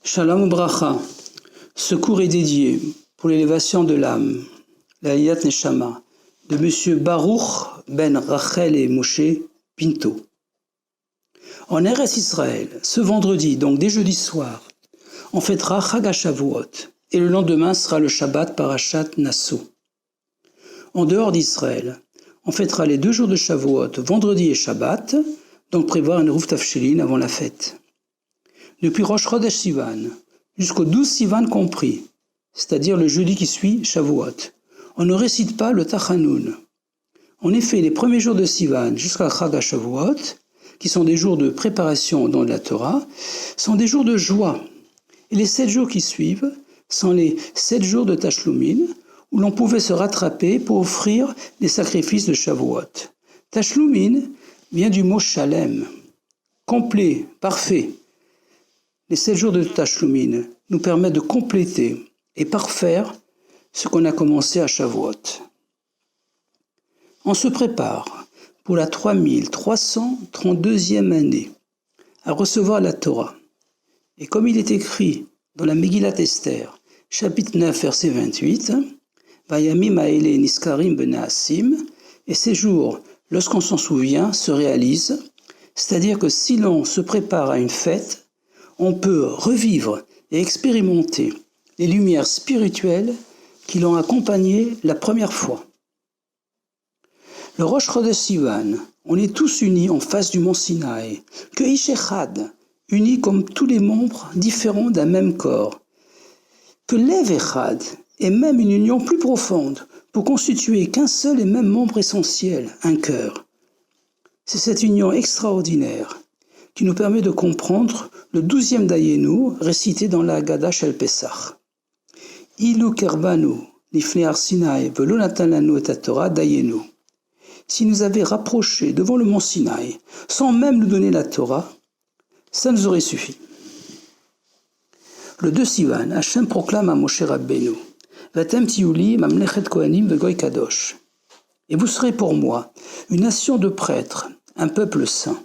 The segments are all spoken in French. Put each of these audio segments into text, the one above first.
Shalom Bracha. Ce cours est dédié pour l'élévation de l'âme, l'Aliyat Neshama, de M. Baruch ben Rachel et Moshe Pinto. En Eretz Israël, ce vendredi, donc dès jeudi soir, on fêtera Chag HaShavuot et le lendemain sera le Shabbat Parashat Nassau. En dehors d'Israël, on fêtera les 2 jours de Shavuot, vendredi et Shabbat, donc prévoir un Eruv Tafshilin avant la fête. Depuis Rosh Chodesh Sivan jusqu'au 12 Sivan compris, c'est-à-dire le jeudi qui suit Shavuot, on ne récite pas le Tachanoun. En effet, les premiers jours de Sivan jusqu'à Chag HaShavuot, qui sont des jours de préparation au don de la Torah, sont des jours de joie. Et les 7 jours qui suivent sont les 7 jours de Tashlumin, où l'on pouvait se rattraper pour offrir les sacrifices de Shavuot. Tashlumin vient du mot Shalem, complet, parfait. Les 7 jours de Tashlumin nous permettent de compléter et parfaire ce qu'on a commencé à Shavuot. On se prépare pour la 3332e année à recevoir la Torah. Et comme il est écrit dans la Megillat Esther, chapitre 9, verset 28, Vayamim ha'ele niskarim benaasim, et ces jours, lorsqu'on s'en souvient, se réalisent, c'est-à-dire que si l'on se prépare à une fête, on peut revivre et expérimenter les lumières spirituelles qui l'ont accompagné la première fois. Le Rosh Chodesh Sivan, on est tous unis en face du mont Sinaï, que Ish Echad, unis comme tous les membres différents d'un même corps, que Lev Echad est même une union plus profonde pour constituer qu'un seul et même membre essentiel, un cœur. C'est cette union extraordinaire qui nous permet de comprendre le 12e Dayenu récité dans la Haggadah Shel Pesach. Ilu kerbanu lifnei har Sinai velo natan lanu et Torah Dayenu. S'il nous avait rapprochés devant le mont Sinaï, sans même nous donner la Torah, ça nous aurait suffi. Le 2 Sivan, Hachem proclame à Moshe Rabbeinu, Vatem tiuli mamlechet kohanim vegoy kadosh. Et vous serez pour moi une nation de prêtres, un peuple saint.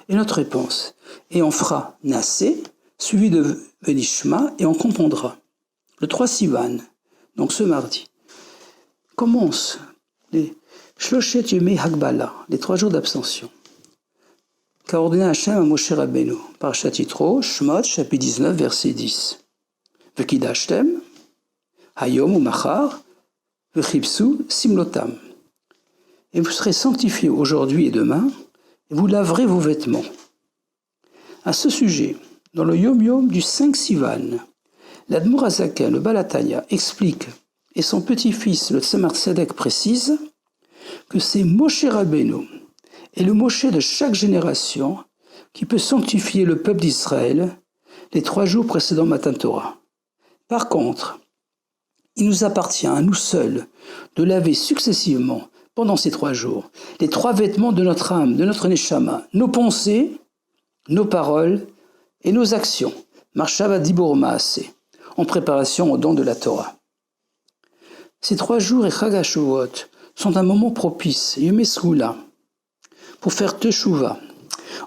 Et notre réponse, et on fera Nassé, suivi de Venishma, et on comprendra. Le 3 Sivan, donc ce mardi, commence les Shloshet Yemei Hagbala, les 3 jours d'abstention, qu'a ordonné Hachem à Moshe Rabbeinu, par Yitro, Shmot, chapitre 19, verset 10. Vekidashtem, Hayom ou Machar, Vechipsu, Simlotam. Et vous serez sanctifiés aujourd'hui et demain, et vous laverez vos vêtements. À ce sujet, dans le Yom Yom du 5 Sivan, l'Admour HaZaken, le Balatanya, explique, et son petit-fils, le Tzemar Tzedek, précise, que c'est Moshe Rabbeinu et le Moshe de chaque génération qui peut sanctifier le peuple d'Israël les 3 jours précédant Matan Torah. Par contre, il nous appartient à nous seuls de laver successivement pendant ces 3 jours les 3 vêtements de notre âme, de notre neshama, nos pensées, nos paroles et nos actions, Marshava Dibur Maaseh, en préparation au don de la Torah. Ces 3 jours et Chag HaShavuot sont un moment propice, Yom Esroula, pour faire Teshuvah,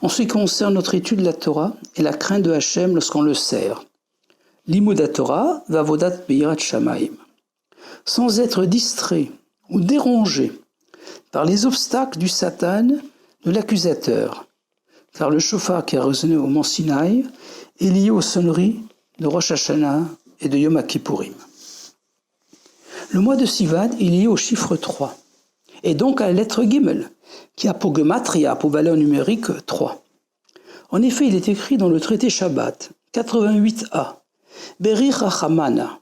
en ce qui concerne notre étude de la Torah et la crainte de Hachem lorsqu'on le sert. Limud HaTorah v'avodat be'irat shamayim. Sans être distrait ou dérangé par les obstacles du Satan, de l'accusateur, car le shofar qui a résonné au mont Sinaï est lié aux sonneries de Rosh Hashanah et de Yom Kippourim. Le mois de Sivan est lié au chiffre 3, et donc à la lettre Gimel, qui a pour gematria, pour valeur numérique 3. En effet, il est écrit dans le traité Shabbat, 88a, Berich Rachamana,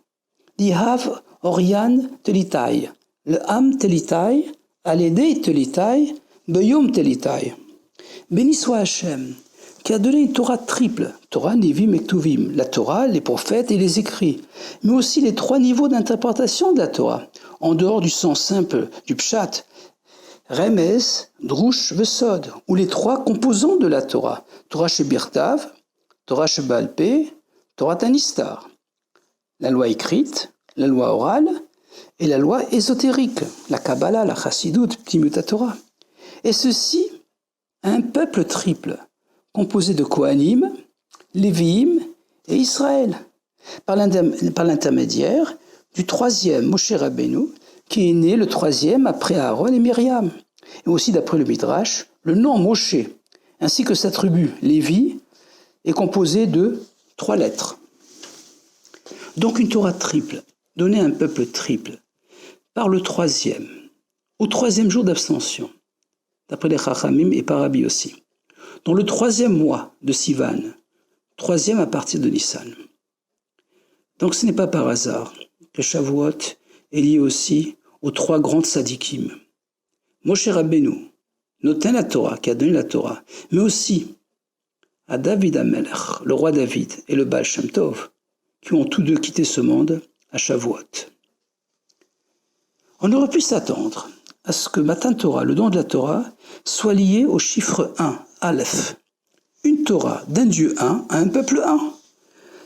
Dihav Orian Telitai, le Am Telitai, Aledei Telitai, Beyom Telitai. Béni soit Hachem, qui a donné une Torah triple, Torah, Nevim et Ktuvim, la Torah, les prophètes et les écrits, mais aussi les 3 niveaux d'interprétation de la Torah, en dehors du sens simple du Pshat, Remez, Drush, Vesod, ou les 3 composants de la Torah, Torah Shebirtav, Torah Sheba'al Peh, Torah Tanistar, la loi écrite, la loi orale, et la loi ésotérique, la Kabbalah, la Chassidut, Ptimut Torah. Et ceci, un peuple triple, composé de Kohanim, Lévi'im et Israël, par l'intermédiaire du troisième Moshe Rabbeinu, qui est né le troisième après Aaron et Myriam. Et aussi d'après le Midrash, le nom Moshe, ainsi que sa tribu Lévi, est composé de 3 lettres. Donc une Torah triple, donnée à un peuple triple, par le troisième, au troisième jour d'abstention, d'après les Chachamim et par Rabbi aussi, dans le troisième mois de Sivan, troisième à partir de Nissan. Donc ce n'est pas par hasard que Shavuot est lié aussi aux 3 grandes tzadikim. Moshe Rabbeinu, notin la Torah, qui a donné la Torah, mais aussi à David HaMelech, le roi David, et le Baal Shem Tov, qui ont tous deux quitté ce monde à Shavuot. On aurait pu s'attendre à ce que Matan Torah, le don de la Torah, soit lié au chiffre 1, Aleph. Une Torah d'un Dieu un à un peuple un.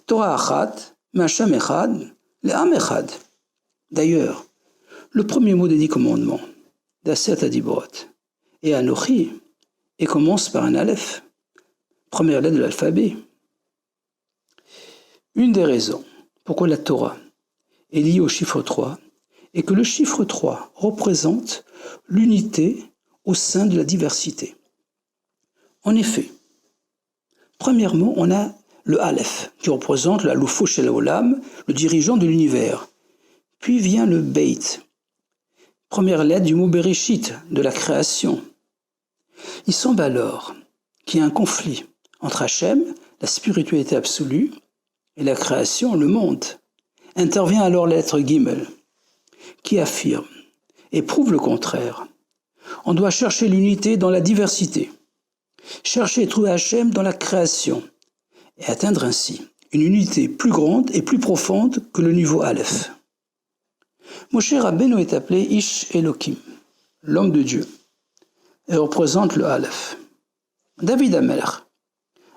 Torah Achad, Masham Echad, Le'am Echad. D'ailleurs, le premier mot des 10 commandements, d'Aset Adibrot, est Anochi, et commence par un Aleph, première lettre de l'alphabet. Une des raisons pourquoi la Torah est liée au chiffre 3 est que le chiffre 3 représente l'unité au sein de la diversité. En effet, premièrement, on a le Aleph, qui représente la Loufo Shel Olam, le dirigeant de l'univers. Puis vient le Beit, première lettre du mot Bereshit, de la création. Il semble alors qu'il y a un conflit entre Hachem, la spiritualité absolue, et la création, le monde. Intervient alors la lettre Gimel, qui affirme et prouve le contraire. On doit chercher l'unité dans la diversité, chercher et trouver Hachem dans la création, et atteindre ainsi une unité plus grande et plus profonde que le niveau Aleph. Moshe Rabbeinu est appelé Ish Elokim, l'homme de Dieu, et représente le Aleph. David HaMelech,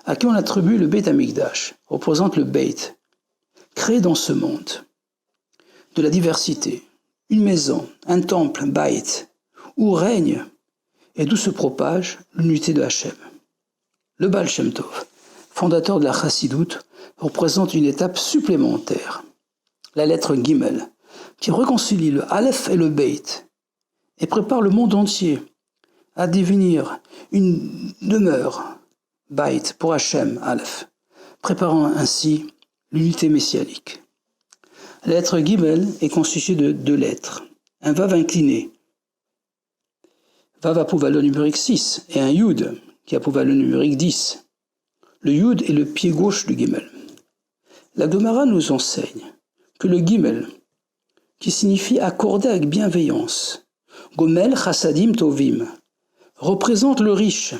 à qui on attribue le Beit Hamikdash, représente le Beit, créé dans ce monde, de la diversité, une maison, un temple, Beit, où règne et d'où se propage l'unité de Hachem. Le Baal Shem Tov, fondateur de la Chassidoute, représente une étape supplémentaire, la lettre Gimel, qui réconcilie le Aleph et le Beit, et prépare le monde entier à devenir une demeure, Beit, pour Hachem, Aleph, préparant ainsi l'unité messianique. La lettre Gimel est constituée de 2 lettres, un Vav incliné, Vav à Pouvalon numérique 6, et un Yud, qui a Pouvalon numérique 10. Le Yud est le pied gauche du Gimel. La Gemara nous enseigne que le Gimel, qui signifie accorder avec bienveillance, Gomel Chassadim Tovim, représente le riche,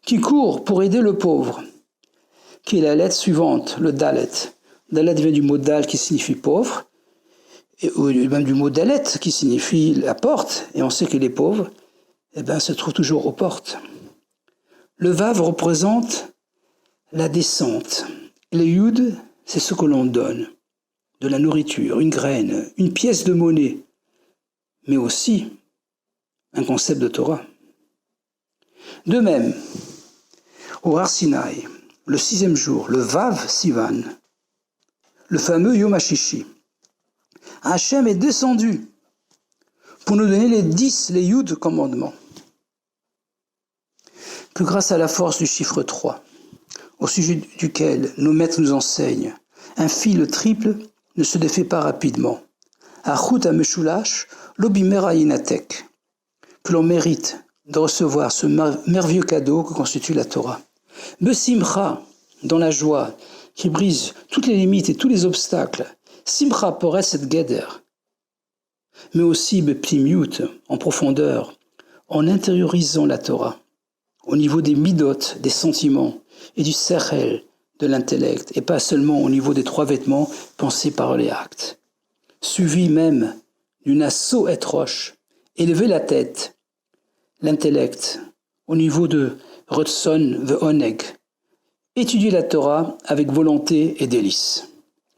qui court pour aider le pauvre, qui est la lettre suivante, le Dalet. Dalet vient du mot Dal qui signifie pauvre, ou même du mot Dalet qui signifie la porte, et on sait que les pauvres se trouvent toujours aux portes. Le Vav représente la descente. Le Yud, c'est ce que l'on donne, de la nourriture, une graine, une pièce de monnaie, mais aussi un concept de Torah. De même, au Har Sinaï, le 6e jour, le Vav Sivan, le fameux Yom HaShishi, Hachem est descendu pour nous donner les Yud commandements. Que grâce à la force du chiffre 3, au sujet duquel nos maîtres nous enseignent, un fil triple ne se défait pas rapidement. Achut HaMeshulash Lobimera Yinatek, que l'on mérite de recevoir ce merveilleux cadeau que constitue la Torah. Besimcha, dans la joie, qui brise toutes les limites et tous les obstacles. Simcha Pores et Geder. Mais aussi Beptimiut, en profondeur, en intériorisant la Torah, au niveau des midot, des sentiments, et du sechel, de l'intellect, et pas seulement au niveau des 3 vêtements pensés par les actes. Suivi même d'une asso et roche, élever la tête, l'intellect, au niveau de Rotson ve'oneg, étudier la Torah avec volonté et délice.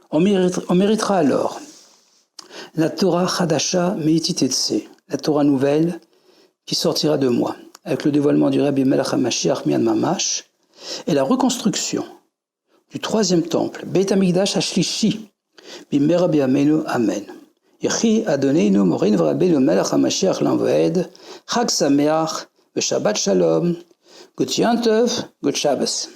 On méritera alors la Torah Chadasha Meititetse, la Torah nouvelle qui sortira de moi, avec le dévoilement du Rabbi Melech HaMashiach Mian Mamash, et la reconstruction du troisième temple, Beit Hamikdash Ashlishi, Bimera B'Yameinu, Amen. Yechi Adonenu Morin V'Rabbeinu Melech HaMashiach L'Envoed, Chag Sameach, V'Shabbat Shalom, Gut Yom Tov, Gut Shabbos.